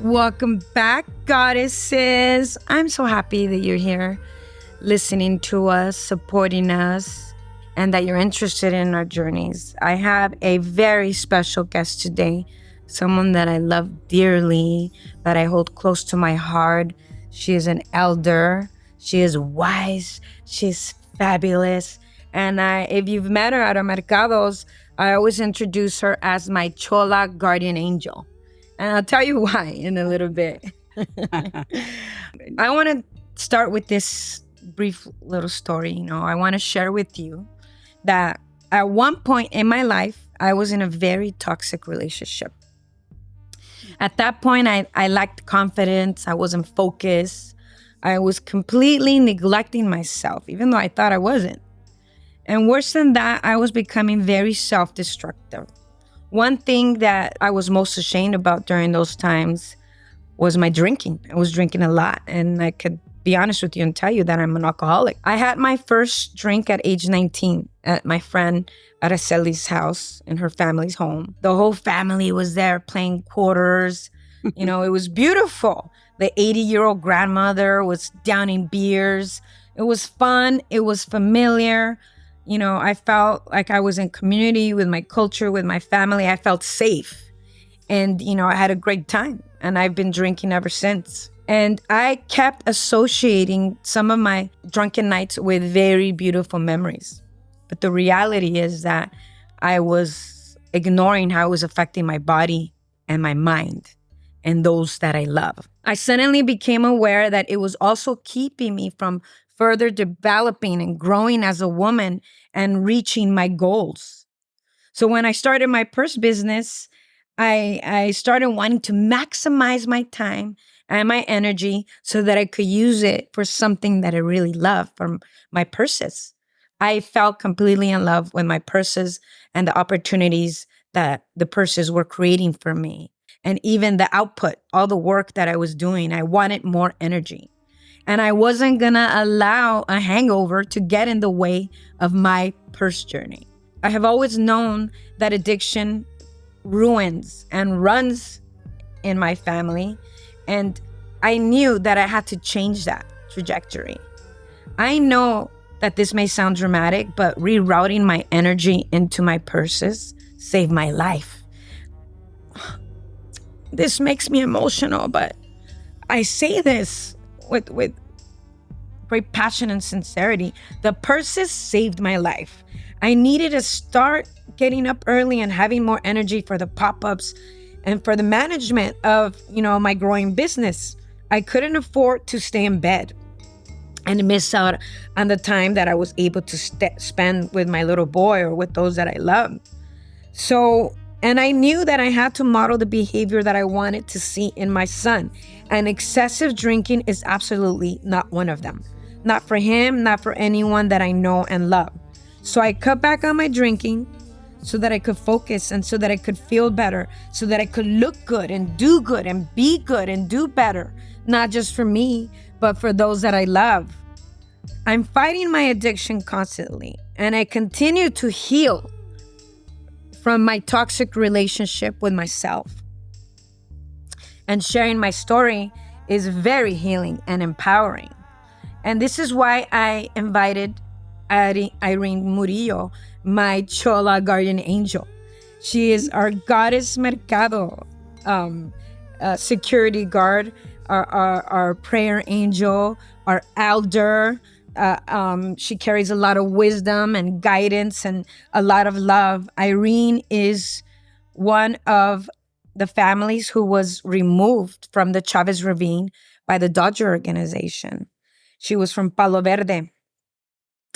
Welcome back, goddesses. I'm so happy that you're here listening to us, supporting us, and that you're interested in our journeys. I have a very special guest today, someone that I love dearly, that I hold close to my heart. She is an elder. She is wise. She's fabulous. And if you've met her at our mercados, I always introduce her as my Chola guardian angel. And I'll tell you why in a little bit. I want to start with this brief little story. I want to share with you that at one point in my life, I was in a very toxic relationship. At that point, I lacked confidence. I wasn't focused. I was completely neglecting myself, even though I thought I wasn't. And worse than that, I was becoming very self-destructive. One thing that I was most ashamed about during those times was my drinking. I was drinking a lot, and I could be honest with you and tell you that I'm an alcoholic. I had my first drink at age 19 at my friend Aracel's house in her family's home. The whole family was there playing quarters. It was beautiful. The 80-year-old grandmother was downing beers. It was fun. It was familiar. I felt like I was in community with my culture, with my family. I felt safe. And, I had a great time. And I've been drinking ever since. And I kept associating some of my drunken nights with very beautiful memories. But the reality is that I was ignoring how it was affecting my body and my mind and those that I love. I suddenly became aware that it was also keeping me from further developing and growing as a woman and reaching my goals. So when I started my purse business, I started wanting to maximize my time and my energy so that I could use it for something that I really love, for my purses. I fell completely in love with my purses and the opportunities that the purses were creating for me. And even the output, all the work that I was doing, I wanted more energy. And I wasn't going to allow a hangover to get in the way of my purse journey. I have always known that addiction ruins and runs in my family. And I knew that I had to change that trajectory. I know that this may sound dramatic, but rerouting my energy into my purses saved my life. This makes me emotional, but I say this with great passion and sincerity. The purses saved my life. I needed to start getting up early and having more energy for the pop-ups and for the management of, my growing business. I couldn't afford to stay in bed and miss out on the time that I was able to spend with my little boy or with those that I love. And I knew that I had to model the behavior that I wanted to see in my son. And excessive drinking is absolutely not one of them. Not for him, not for anyone that I know and love. So I cut back on my drinking so that I could focus and so that I could feel better, so that I could look good and do good and be good and do better. Not just for me, but for those that I love. I'm fighting my addiction constantly, and I continue to heal from my toxic relationship with myself. And sharing my story is very healing and empowering. And this is why I invited Irene Murrillo, my Chola guardian angel. She is our Goddess Mercado security guard, our prayer angel, our elder. She carries a lot of wisdom and guidance and a lot of love. Irene is one of the families who was removed from the Chavez Ravine by the Dodger organization. She was from Palo Verde.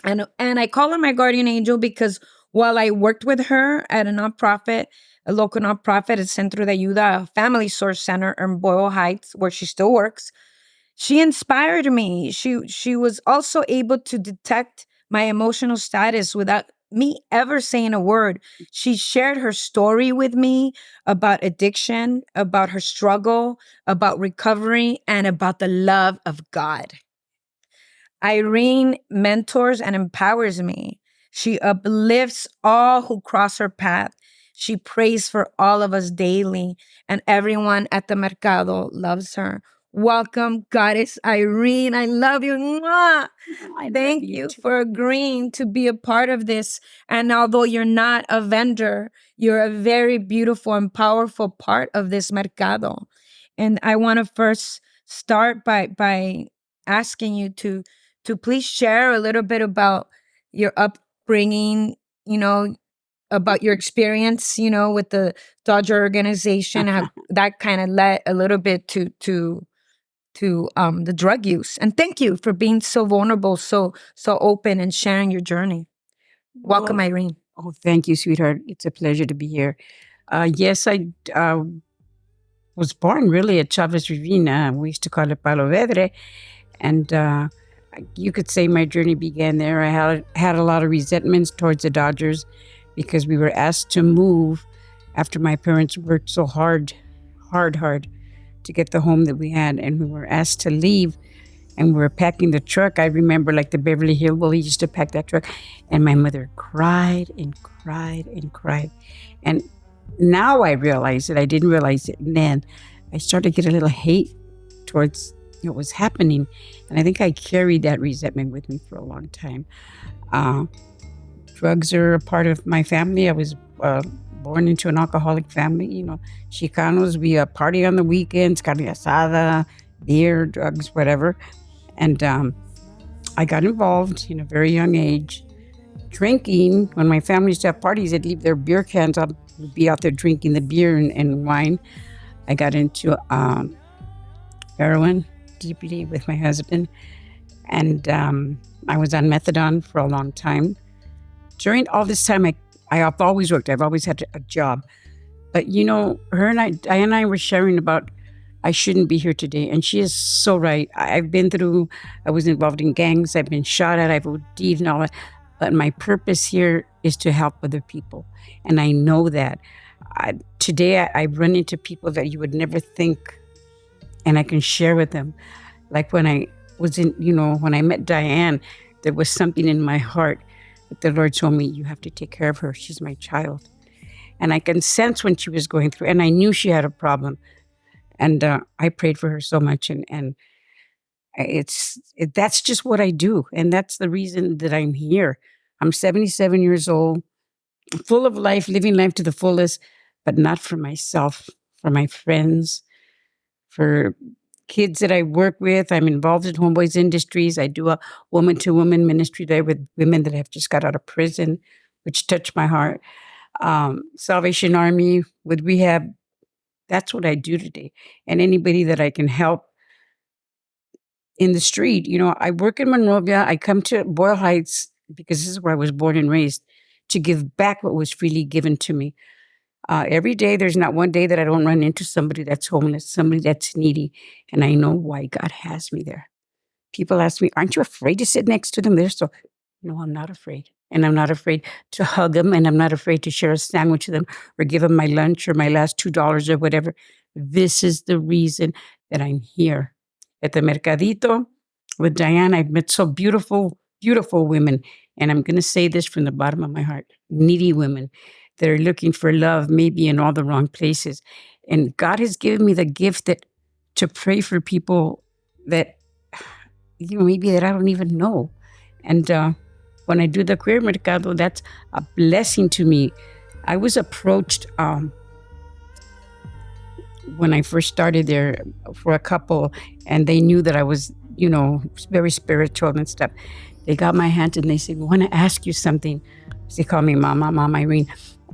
And I call her my guardian angel because while I worked with her at a local nonprofit, at Centro de Ayuda, a family source center in Boyle Heights, where she still works, she inspired me. She was also able to detect my emotional status without me ever saying a word. She shared her story with me about addiction, about her struggle, about recovery, and about the love of God. Irene mentors and empowers me. She uplifts all who cross her path. She prays for all of us daily, and everyone at the Mercado loves her. Welcome, Goddess Irene. I love you. Mwah! Thank you for agreeing to be a part of this. And although you're not a vendor, you're a very beautiful and powerful part of this Mercado. And I want to first start by asking you to please share a little bit about your upbringing, about your experience, with the Dodger organization, how that kind of led a little bit to the drug use. And thank you for being so vulnerable, so open, and sharing your journey. Welcome, Irene. Oh, thank you, sweetheart. It's a pleasure to be here. Yes, I was born really at Chavez Ravine. We used to call it Palo Vedre. And you could say my journey began there. I had a lot of resentments towards the Dodgers because we were asked to move after my parents worked so hard to get the home that we had. And we were asked to leave, and we were packing the truck. I remember like the Beverly Hillbillies used to pack that truck. And my mother cried and cried and cried. And now I realize it. I didn't realize it. And then I started to get a little hate towards what was happening. And I think I carried that resentment with me for a long time. Drugs are a part of my family. I was born into an alcoholic family. Chicanos, we party on the weekends, carne asada, beer, drugs, whatever. And I got involved in a very young age. Drinking, when my family used to have parties, they'd leave their beer cans out, be out there drinking the beer and wine. I got into heroin deeply with my husband. And I was on methadone for a long time. During all this time, I've always worked. I've always had a job. But, her and Diane and I were sharing about I shouldn't be here today. And she is so right. I was involved in gangs. I've been shot at. I've OD'd and all that. But my purpose here is to help other people. And I know that. Today, I run into people that you would never think, and I can share with them. Like when I was when I met Diane, there was something in my heart that the Lord told me, you have to take care of her. She's my child. And I can sense when she was going through, and I knew she had a problem. And I prayed for her so much. And that's just what I do. And that's the reason that I'm here. I'm 77 years old, full of life, living life to the fullest, but not for myself, for my friends, for kids that I work with. I'm involved in Homeboys Industries. I do a woman-to-woman ministry there with women that have just got out of prison, which touched my heart. Salvation Army with rehab. That's what I do today. And anybody that I can help in the street. I work in Monrovia. I come to Boyle Heights because this is where I was born and raised, to give back what was freely given to me. Every day, there's not one day that I don't run into somebody that's homeless, somebody that's needy, and I know why God has me there. People ask me, aren't you afraid to sit next to them? No, I'm not afraid. And I'm not afraid to hug them, and I'm not afraid to share a sandwich with them or give them my lunch or my last $2 or whatever. This is the reason that I'm here. At the Mercadito with Diane, I've met so beautiful, beautiful women. And I'm going to say this from the bottom of my heart, needy women that are looking for love, maybe in all the wrong places. And God has given me the gift to pray for people that, maybe that I don't even know. And when I do the Queer Mercado, that's a blessing to me. I was approached when I first started there for a couple, and they knew that I was, very spiritual and stuff. They got my hand and they said, we want to ask you something. They call me Mom Irene.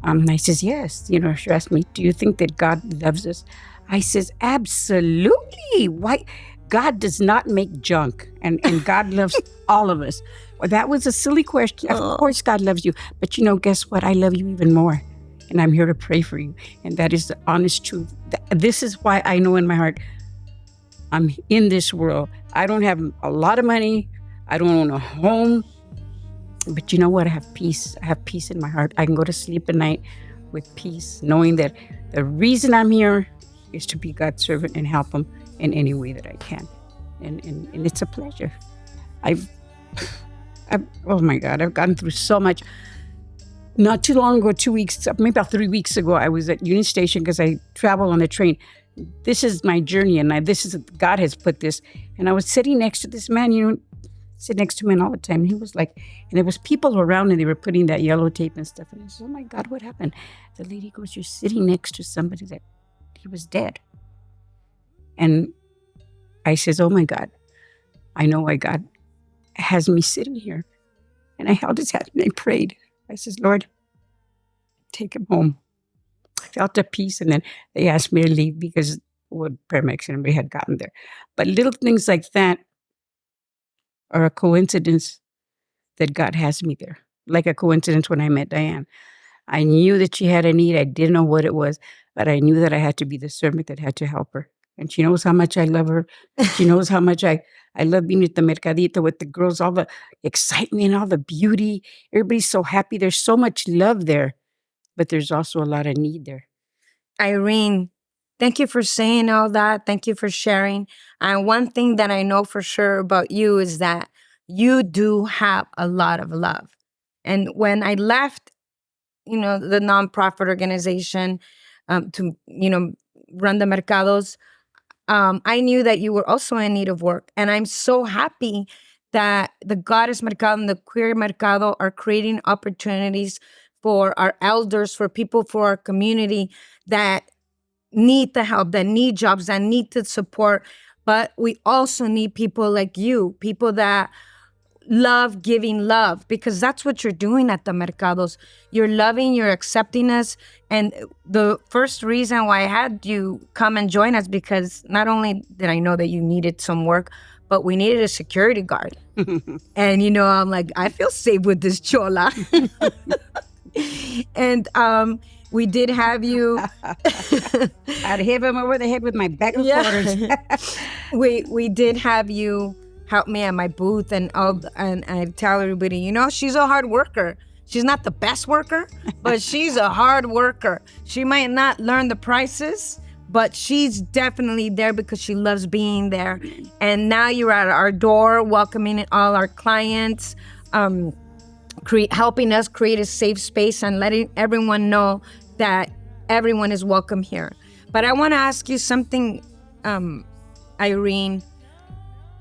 And I says, yes. She asked me, do you think that God loves us? I says, absolutely. Why? God does not make junk, and God loves all of us. Well, that was a silly question. Of course God loves you. But guess what? I love you even more. And I'm here to pray for you. And that is the honest truth. This is why I know in my heart, I'm in this world. I don't have a lot of money. I don't own a home. But you know what? I have peace. I have peace in my heart. I can go to sleep at night with peace, knowing that the reason I'm here is to be God's servant and help him in any way that I can. And it's a pleasure. I've oh my God, I've gone through so much. Not too long ago, 2 weeks, maybe about 3 weeks ago, I was at Union Station because I travel on the train. This is my journey, and God has put this. And I was sitting next to this man, sit next to him all the time. And he was like, and there was people around, and they were putting that yellow tape and stuff. And I said, oh my God, what happened? The lady goes, you're sitting next to somebody that he was dead. And I says, oh my God, I know why God has me sitting here. And I held his hand and I prayed. I says, Lord, take him home. I felt a peace, and then they asked me to leave because paramedics and everybody had gotten there. But little things like that are a coincidence that God has me there. Like a coincidence when I met Diane. I knew that she had a need. I didn't know what it was, but I knew that I had to be the servant that had to help her. And she knows how much I love her. She knows how much I love being at the Mercadito with the girls, all the excitement, all the beauty. Everybody's so happy. There's so much love there, but there's also a lot of need there. Irene, thank you for saying all that. Thank you for sharing. And one thing that I know for sure about you is that you do have a lot of love. And when I left, the nonprofit organization to, run the mercados, I knew that you were also in need of work. And I'm so happy that the Goddess Mercado and the Queer Mercado are creating opportunities for our elders, for people, for our community that need the help, that need jobs, that need the support. But we also need people like you, people that love giving love, because that's what you're doing at the mercados. You're loving, you're accepting us. And the first reason why I had you come and join us, because not only did I know that you needed some work, but we needed a security guard. And, I'm like, I feel safe with this Chola. And we did have you. I'd hit him over the head with my bag of quarters. We did have you help me at my booth, and I tell everybody, she's a hard worker. She's not the best worker, but she's a hard worker. She might not learn the prices, but she's definitely there because she loves being there. And now you're at our door, welcoming all our clients, helping us create a safe space and letting everyone know that everyone is welcome here. But I want to ask you something, Irene,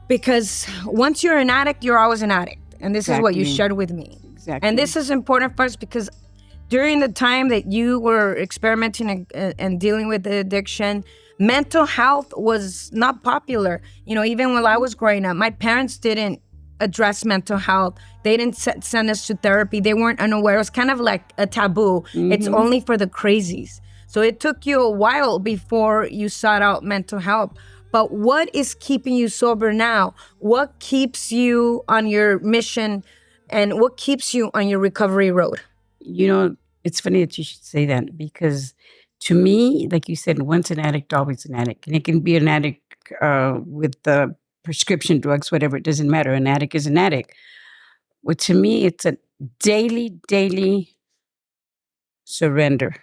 because once you're an addict, you're always an addict. And this is what you shared with me. Exactly. And this is important for us because during the time that you were experimenting and dealing with the addiction, mental health was not popular. Even when I was growing up, my parents didn't address mental health. They didn't send us to therapy. They weren't unaware. It was kind of like a taboo. Mm-hmm. It's only for the crazies. So it took you a while before you sought out mental help. But what is keeping you sober now? What keeps you on your mission, and what keeps you on your recovery road? It's funny that you should say that, because to me, like you said, once an addict, always an addict. And it can be an addict with the prescription drugs, whatever, it doesn't matter. An addict is an addict. Well, to me, it's a daily surrender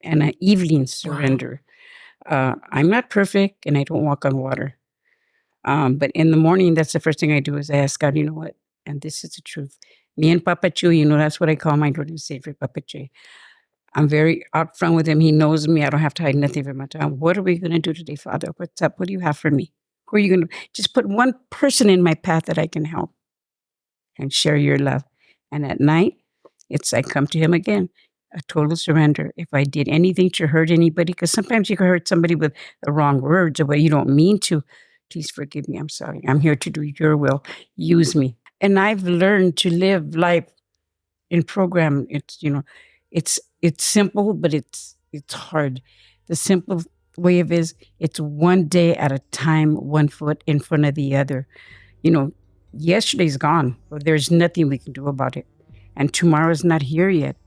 and an evening surrender. Wow. I'm not perfect, and I don't walk on water. But in the morning, that's the first thing I do is I ask God, you know what? And this is the truth. Me and Papa Chu, that's what I call my Lord and Savior, Papa Chu. I'm very out front with him. He knows me. I don't have to hide nothing from my time. What are we going to do today, Father? What's up? What do you have for me? Who are you going to just put one person in my path that I can help and share your love? And at night, I come to him again. A total surrender. If I did anything to hurt anybody, because sometimes you can hurt somebody with the wrong words or what you don't mean to, please forgive me. I'm sorry. I'm here to do your will. Use me. And I've learned to live life in program. It's simple, but it's hard. The simple way of it is it's one day at a time, one foot in front of the other. Yesterday's gone, but there's nothing we can do about it. And tomorrow's not here yet.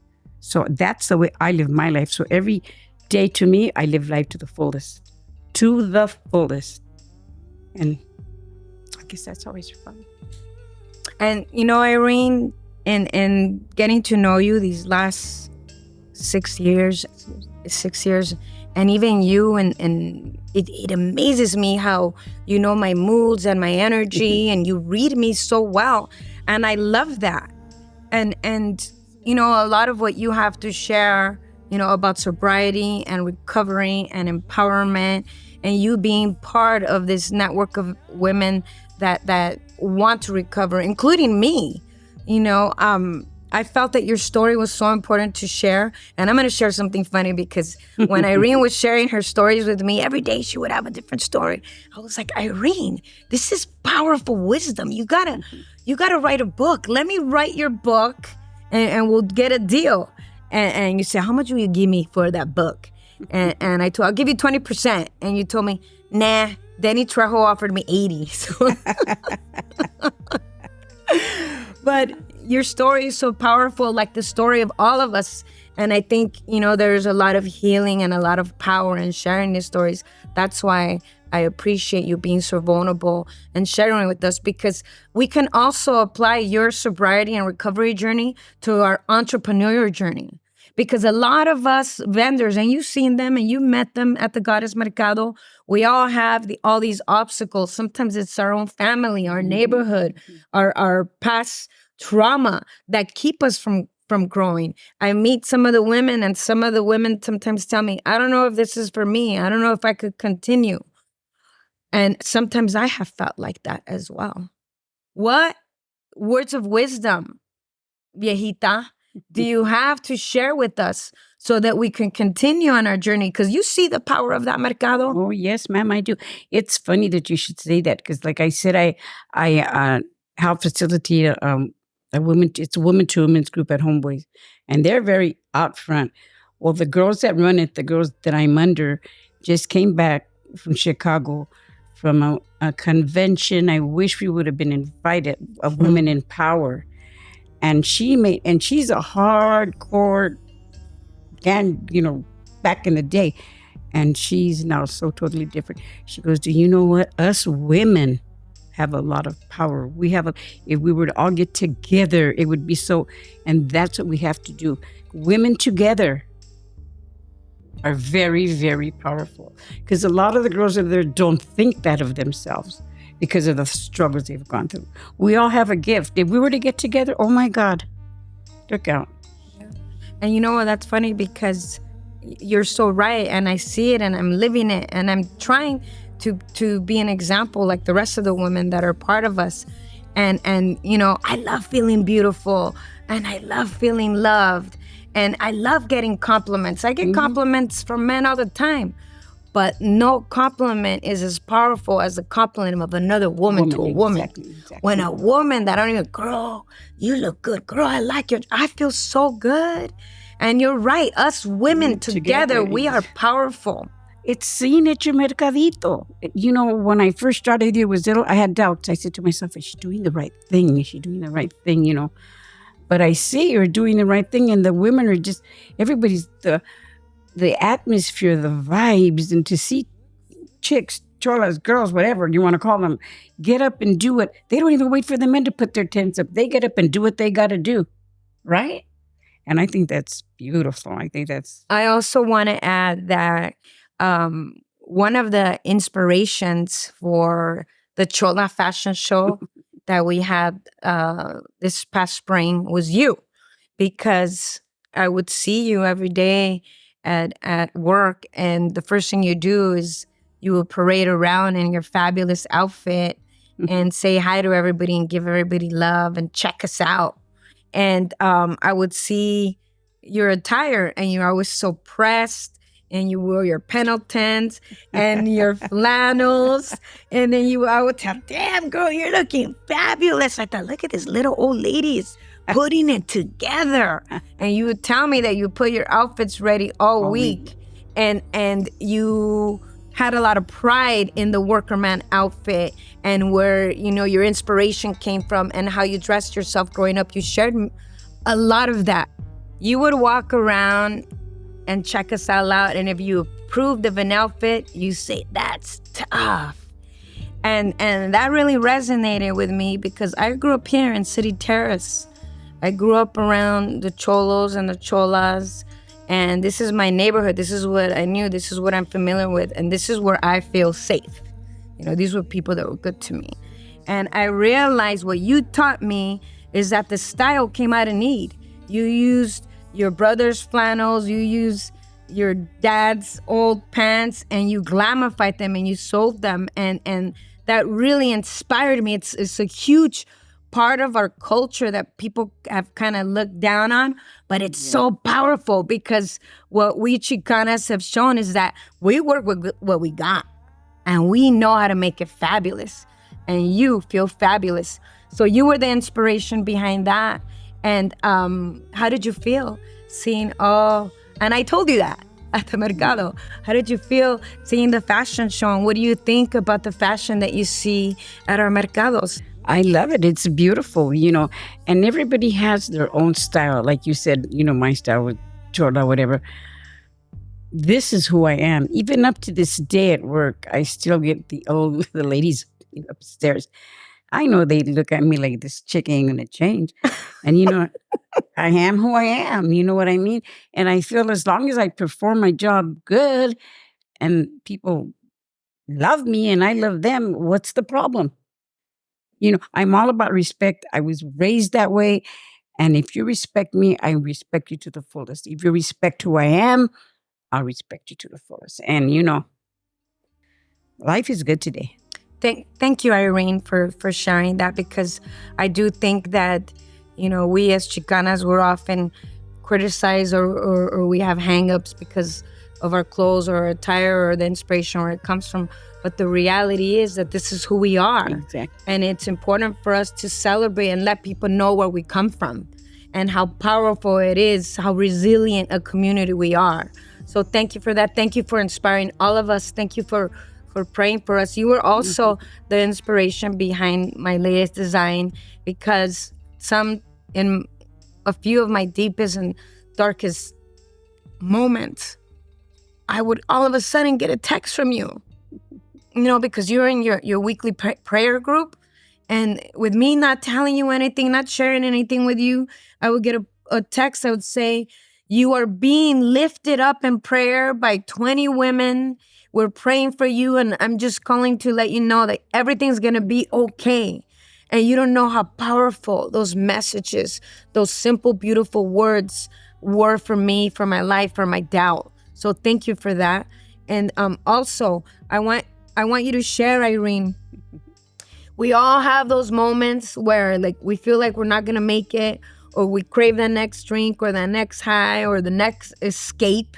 So that's the way I live my life. So every day to me, I live life to the fullest. To the fullest. And I guess that's always fun. And, Irene, in getting to know you these last 6 years, and even you, and it amazes me how you know my moods and my energy, and you read me so well. And I love that. And a lot of what you have to share, about sobriety and recovery and empowerment, and you being part of this network of women that want to recover, including me. I felt that your story was so important to share. And I'm going to share something funny, because when Irene was sharing her stories with me, every day she would have a different story. I was like, Irene, this is powerful wisdom. You gotta write a book. Let me write your book and we'll get a deal. And you said, how much will you give me for that book? And I told, I'll give you 20%. And you told me, nah, Danny Trejo offered me 80. So but your story is so powerful, like the story of all of us. And I think, there's a lot of healing and a lot of power in sharing these stories. That's why I appreciate you being so vulnerable and sharing it with us, because we can also apply your sobriety and recovery journey to our entrepreneurial journey. Because a lot of us vendors, and you've seen them and you met them at the Goddess Mercado, we all have all these obstacles. Sometimes it's our own family, our neighborhood, our past trauma that keep us from growing. I meet some of the women, and some of the women sometimes tell me, I don't know if this is for me. I don't know if I could continue. And sometimes I have felt like that as well. What words of wisdom, viejita, do you have to share with us so that we can continue on our journey? Because you see the power of that mercado. Oh, yes, ma'am, I do. It's funny that you should say that, because like I said, I help facilitate it's a woman to women's group at Homeboys, and they're very out front. Well, the girls that run it, the girls that I'm under, just came back from Chicago from a convention. I wish we would have been invited, of Women in Power. And she's a hardcore, back in the day. And she's now so totally different. She goes, do you know what? Us women have a lot of power. If we were to all get together, it would be so, and that's what we have to do. Women together are very, very powerful. Because a lot of the girls that are there don't think that of themselves because of the struggles they've gone through. We all have a gift. If we were to get together, oh my God, look out. And you know what? That's funny, because you're so right. And I see it and I'm living it. And I'm trying to be an example like the rest of the women that are part of us. And I love feeling beautiful, and I love feeling loved, and I love getting compliments. I get compliments from men all the time, but no compliment is as powerful as the compliment of another woman to a woman. Exactly. When a woman that I don't even, girl, you look good. Girl, I like you. I feel so good. And you're right. Us women together, we are powerful. It's seen at your mercadito. When I first started here with Cello, I had doubts. I said to myself, is she doing the right thing? Is she doing the right thing? But I see her doing the right thing, and the women are just, everybody's the atmosphere, the vibes, and to see chicks, cholas, girls, whatever you want to call them, get up and do it. They don't even wait for the men to put their tents up. They get up and do what they got to do, right? And I think that's beautiful. I also want to add that one of the inspirations for the Chola fashion show that we had this past spring was you, because I would see you every day at work, and the first thing you do is you would parade around in your fabulous outfit and say hi to everybody and give everybody love and check us out. And I would see your attire, and you're always so pressed, and you wore your Pendletons and your flannels, and then I would tell, damn girl, you're looking fabulous. I thought, look at this little old ladies putting it together. And you would tell me that you put your outfits ready all week. And you had a lot of pride in the workerman outfit, and where your inspiration came from, and how you dressed yourself growing up. You shared a lot of that. You would walk around and check us all out, and if you approved of an outfit, you say, that's tough. And that really resonated with me, because I grew up here in City Terrace. I grew up around the cholos and the cholas, and this is my neighborhood. This is what I knew. This is what I'm familiar with, and this is where I feel safe. These were people that were good to me. And I realized what you taught me is that the style came out of need. You used your brother's flannels, you used your dad's old pants, and you glamified them and you sold them, and that really inspired me. It's a huge part of our culture that people have kind of looked down on, but it's so powerful because what we Chicanas have shown is that we work with what we got and we know how to make it fabulous, and you feel fabulous. So you were the inspiration behind that. And how did you feel seeing and I told you that at the Mercado. How did you feel seeing the fashion show? And what do you think about the fashion that you see at our Mercados? I love it. It's beautiful, and everybody has their own style. Like you said, my style with Chola, whatever. This is who I am. Even up to this day at work, I still get the ladies upstairs. I know they look at me like this chick ain't going to change. And, I am who I am. You know what I mean? And I feel as long as I perform my job good and people love me and I love them, what's the problem? I'm all about respect. I was raised that way. And if you respect me, I respect you to the fullest. If you respect who I am, I'll respect you to the fullest. And, life is good today. Thank you, Irene, for sharing that, because I do think that, we as Chicanas, we're often criticized or we have hang-ups because of our clothes or our attire or the inspiration where it comes from. But the reality is that this is who we are. Exactly. And it's important for us to celebrate and let people know where we come from and how powerful it is, how resilient a community we are. So thank you for that. Thank you for inspiring all of us. Thank you for praying for us. You were also the inspiration behind my latest design, because in a few of my deepest and darkest moments, I would all of a sudden get a text from you, because you're in your weekly prayer group. And with me not telling you anything, not sharing anything with you, I would get a text that would say, you are being lifted up in prayer by 20 women. We're praying for you. And I'm just calling to let you know that everything's going to be okay. And you don't know how powerful those messages, those simple, beautiful words were for me, for my life, for my doubt. So thank you for that. And also, I want you to share, Irene. We all have those moments where we feel like we're not going to make it, or we crave the next drink or the next high or the next escape,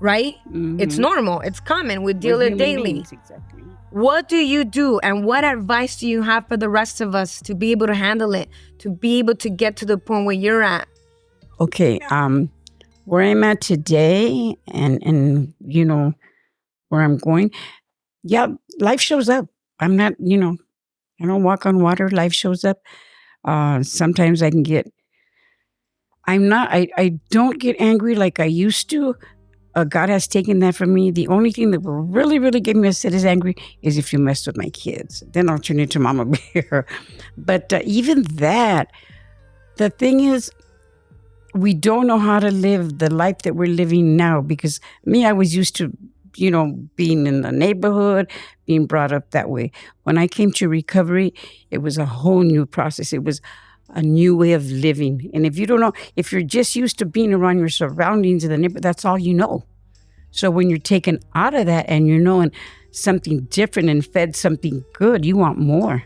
right? Mm-hmm. It's normal. It's common. We deal it daily. Exactly. What do you do, and what advice do you have for the rest of us to be able to handle it, to be able to get to the point where you're at? Okay. Where I'm at today and where I'm going, life shows up. I'm not, I don't walk on water. Life shows up. Sometimes I don't get angry like I used to. God has taken that from me. The only thing that will really, really get me upset is angry is if you mess with my kids. Then I'll turn into Mama Bear. But even that, the thing is, we don't know how to live the life that we're living now, because I was used to, being in the neighborhood, being brought up that way. When I came to recovery, it was a whole new process. It was a new way of living. And if you don't know, if you're just used to being around your surroundings in the neighborhood, that's all you know. So when you're taken out of that and you're knowing something different and fed something good, you want more.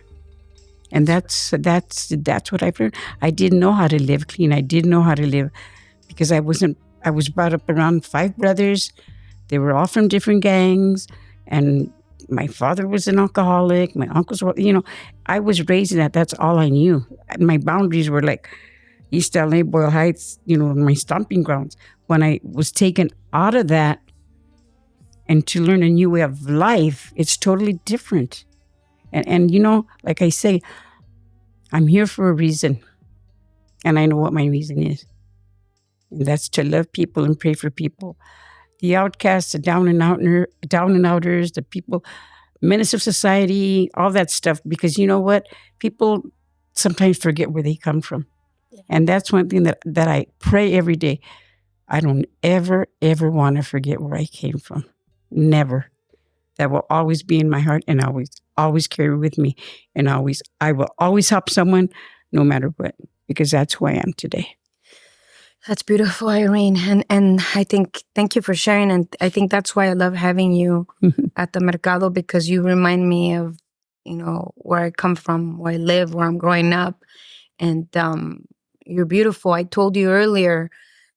And that's what I've learned. I didn't know how to live clean. I didn't know how to live because I was brought up around 5 brothers. They were all from different gangs. And my father was an alcoholic. My uncles were, I was raised in that. That's all I knew. My boundaries were like East LA, Boyle Heights, my stomping grounds. When I was taken out of that and to learn a new way of life, it's totally different. And like I say, I'm here for a reason. And I know what my reason is. And that's to love people and pray for people. The outcasts, the down and outers, the people, menace of society, all that stuff. Because you know what? People sometimes forget where they come from. Yeah. And that's one thing that I pray every day. I don't ever want to forget where I came from. Never. That will always be in my heart and always carry with me. And I will always help someone no matter what, because that's who I am today. That's beautiful, Irene. And I think, thank you for sharing. And I think that's why I love having you at the Mercado, because you remind me of, where I come from, where I live, where I'm growing up. And you're beautiful. I told you earlier,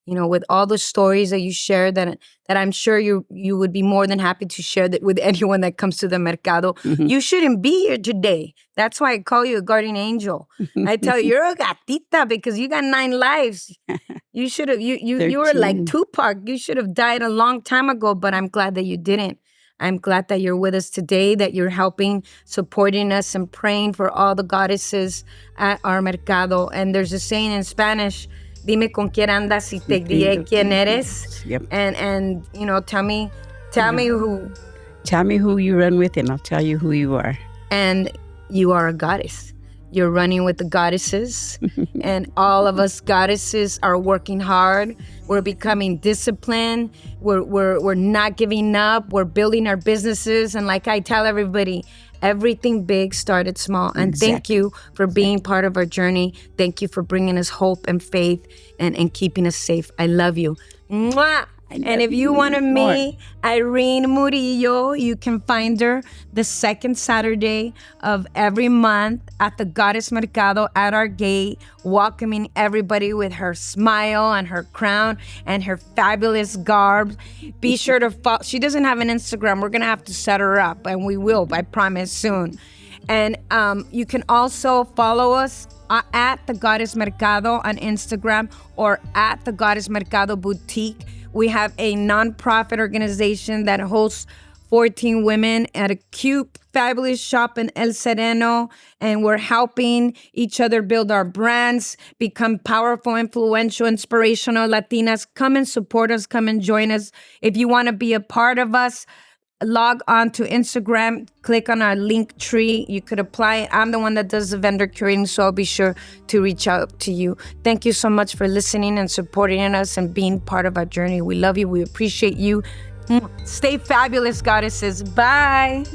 with all the stories that you shared, that I'm sure you would be more than happy to share that with anyone that comes to the Mercado. You shouldn't be here today. That's why I call you a guardian angel. I tell you, you're a gatita because you got 9 lives. You should have, you were like Tupac. You should have died a long time ago, but I'm glad that you didn't. I'm glad that you're with us today, that you're helping, supporting us, and praying for all the goddesses at our Mercado. And there's a saying in Spanish, dime con quién andas y te diré quién eres. Yep. And tell me who. Tell me who you run with and I'll tell you who you are. And you are a goddess. You're running with the goddesses. And all of us goddesses are working hard. We're becoming disciplined. We're not giving up. We're building our businesses. And like I tell everybody, everything big started small. And thank you for being part of our journey. Thank you for bringing us hope and faith and keeping us safe. I love you. Mwah! And if you want to meet Irene Murrillo, you can find her the second Saturday of every month at the Goddess Mercado at our gate, welcoming everybody with her smile and her crown and her fabulous garb. Be sure to follow. She doesn't have an Instagram. We're going to have to set her up, and we will, I promise, soon. And you can also follow us at the Goddess Mercado on Instagram or at the Goddess Mercado Boutique. We have a nonprofit organization that hosts 14 women at a cute, fabulous shop in El Sereno, and we're helping each other build our brands, become powerful, influential, inspirational Latinas. Come and support us. Come and join us. If you want to be a part of us, log on to Instagram, click on our link tree. You could apply. I'm the one that does the vendor curating, so I'll be sure to reach out to you. Thank you so much for listening and supporting us and being part of our journey. We love you. We appreciate you. Stay fabulous, goddesses. Bye.